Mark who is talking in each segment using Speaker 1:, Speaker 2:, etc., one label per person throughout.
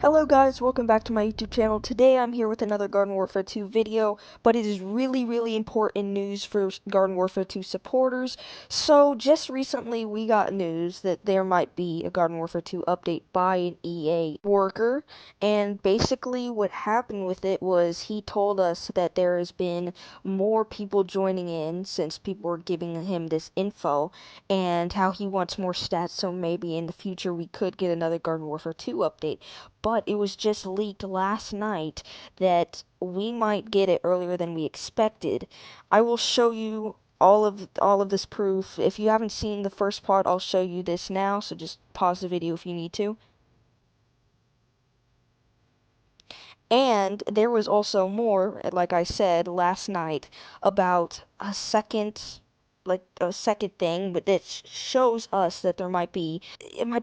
Speaker 1: Hello guys, welcome back to my YouTube channel. Today I'm here with another Garden Warfare 2 video, but it is really important news for Garden Warfare 2 supporters. So just recently we got news that there might be a Garden Warfare 2 update by an EA worker, and basically what happened with it was he told us that there has been more people joining in since people were giving him this info, and how he wants more stats, so maybe in the future we could get another Garden Warfare 2 update. But it was just leaked last night that we might get it earlier than we expected. I will show you all of this proof. If you haven't seen the first part, I'll show you this now, so just pause the video if you need to. And there was also more, like I said last night, about a second thing, but it shows us that it might be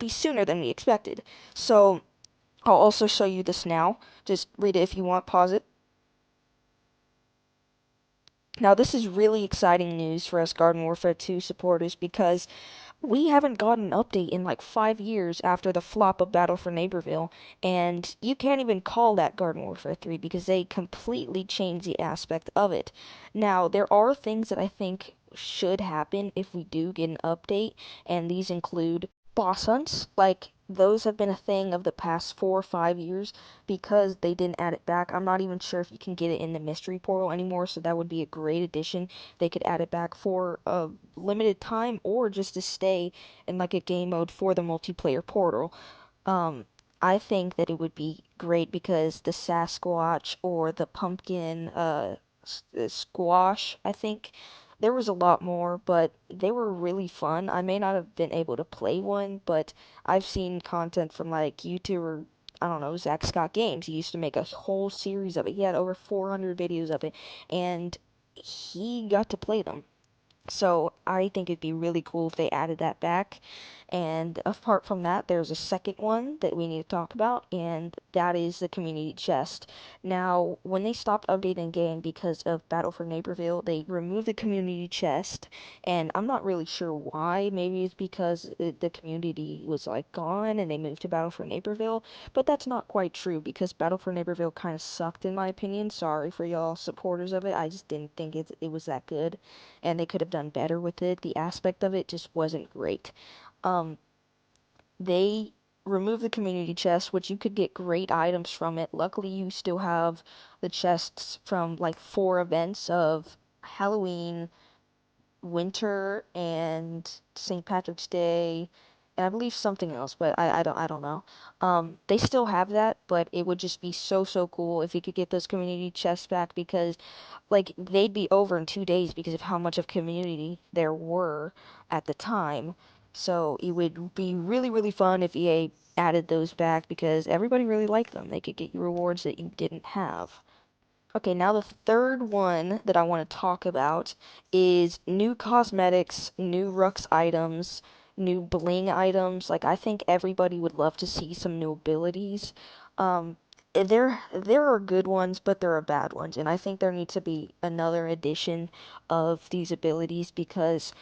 Speaker 1: sooner than we expected. So I'll also show you this now. Just read it if you want, pause it. Now, this is really exciting news for us Garden Warfare 2 supporters because we haven't gotten an update in like 5 years after the flop of Battle for Neighborville, and you can't even call that Garden Warfare 3 because they completely changed the aspect of it. Now, there are things that I think should happen if we do get an update, and these include boss hunts. Like, those have been a thing of the past 4 or 5 years because they didn't add it back. I'm not even sure if you can get it in the mystery portal anymore, so that would be a great addition. They could add it back for a limited time or just to stay in like a game mode for the multiplayer portal. Um, I think that it would be great because the Sasquatch or the pumpkin squash, I think there was a lot more, but they were really fun. I may not have been able to play one, but I've seen content from like YouTuber, I don't know, Zach Scott Games. He used to make a whole series of it. He had over 400 videos of it, and he got to play them. So I think it'd be really cool if they added that back. And apart from that, there's a second one that we need to talk about, and that is the community chest. Now, when they stopped updating the game because of Battle for Neighborville, they removed the community chest, and I'm not really sure why. Maybe it's because the community was like gone and they moved to Battle for Neighborville, but that's not quite true because Battle for Neighborville kind of sucked in my opinion. Sorry for y'all supporters of it. I just didn't think it was that good, and they could have done better with it. The aspect of it just wasn't great. Um, they removed the community chest, which you could get great items from it. Luckily, you still have the chests from like 4 events of Halloween, winter, and St. Patrick's Day, and I believe something else, but I don't know. They still have that, but it would just be so cool if you could get those community chests back because like they'd be over in 2 days because of how much of community there were at the time. So it would be really fun if EA added those back because everybody really liked them. They could get you rewards that you didn't have. Okay, now the third one that I want to talk about is new cosmetics, new Rux items, new bling items. Like I think everybody would love to see some new abilities. Um, there are good ones, but there are bad ones, and I think there needs to be another edition of these abilities because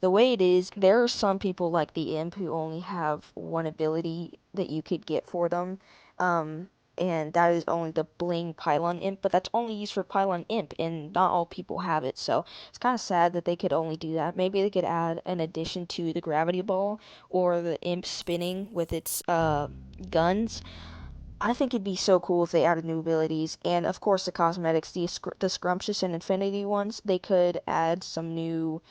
Speaker 1: the way it is, there are some people like the Imp who only have one ability that you could get for them. Um, and that is only the bling pylon imp, but that's only used for pylon imp, and not all people have it, so it's kind of sad that they could only do that. Maybe they could add an addition to the gravity ball or the imp spinning with its guns. I think it'd be so cool if they added new abilities, and of course the cosmetics, the scrumptious and infinity ones, they could add some new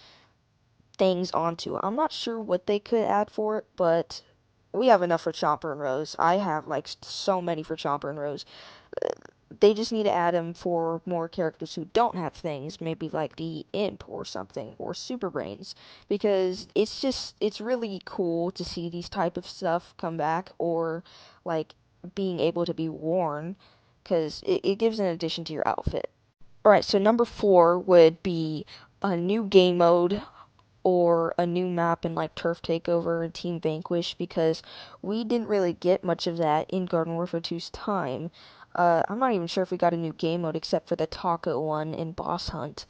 Speaker 1: things onto it. I'm not sure what they could add for it, but we have enough for Chomper and Rose. I have like so many for Chomper and Rose. They just need to add them for more characters who don't have things, maybe like the Imp or something, or Super Brains, because it's really cool to see these type of stuff come back, or like being able to be worn, because it gives an addition to your outfit. Alright, so number 4 would be a new game mode or a new map in like Turf Takeover and Team Vanquish because we didn't really get much of that in Garden Warfare 2's time. I'm not even sure if we got a new game mode except for the Taco one in Boss Hunt.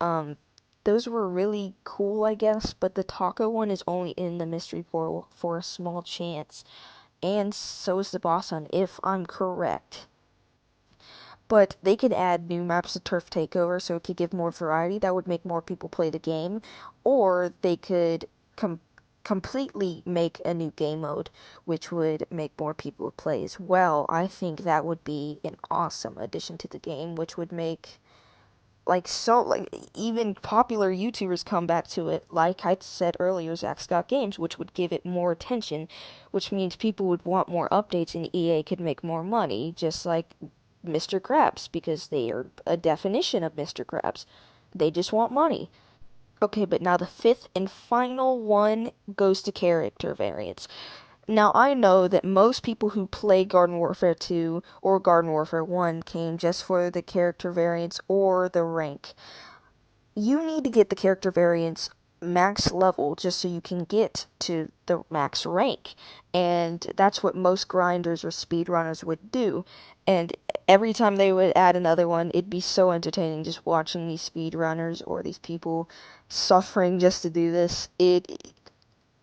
Speaker 1: Um, those were really cool, I guess, but the Taco one is only in the Mystery Portal for a small chance. and so is the boss hunt, if I'm correct. But they could add new maps to Turf Takeover so it could give more variety. That would make more people play the game. Or they could completely make a new game mode, which would make more people play as well. I think that would be an awesome addition to the game, which would make like even popular YouTubers come back to it, like I said earlier, Zach Scott Games, which would give it more attention, which means people would want more updates and EA could make more money, just like Mr. Krabs, because they are a definition of Mr. Krabs. They just want money. Okay, but now the fifth and final one goes to character variants. Now, I know that most people who play Garden Warfare 2 or Garden Warfare 1 came just for the character variants or the rank. You need to get the character variants max level just so you can get to the max rank. And that's what most grinders or speedrunners would do. And every time they would add another one, it'd be so entertaining just watching these speedrunners or these people suffering just to do this. It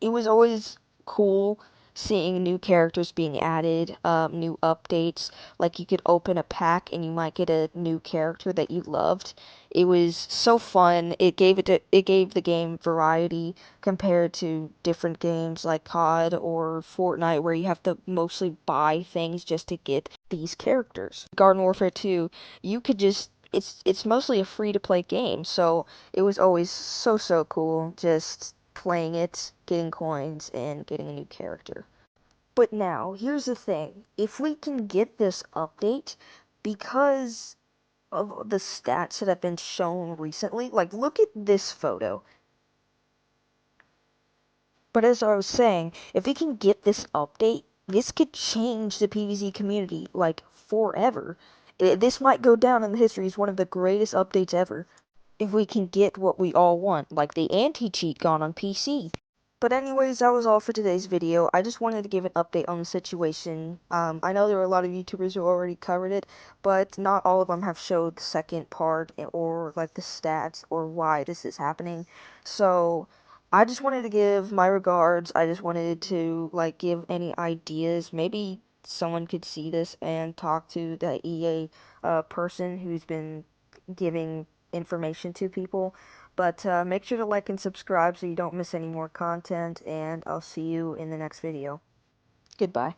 Speaker 1: was always cool seeing new characters being added, new updates. Like you could open a pack and you might get a new character that you loved. It was so fun. It gave the game variety compared to different games like COD or Fortnite where you have to mostly buy things just to get these characters. Garden Warfare 2, you could just it's mostly a free to play game, so it was always so cool just playing it, getting coins, and getting a new character. But now, here's the thing. If we can get this update, because of the stats that have been shown recently, like look at this photo. But as I was saying, if we can get this update, this could change the PvZ community, like, forever. This might go down in the history as one of the greatest updates ever. If we can get what we all want, like the anti-cheat gone on PC. But anyways, that was all for today's video. I just wanted to give an update on the situation. I know there were a lot of YouTubers who already covered it, but not all of them have showed the second part or like the stats or why this is happening. So I just wanted to give my regards. I just wanted to like give any ideas. Maybe someone could see this and talk to the EA person who's been giving information to people. But make sure to like and subscribe so you don't miss any more content, and I'll see you in the next video. Goodbye.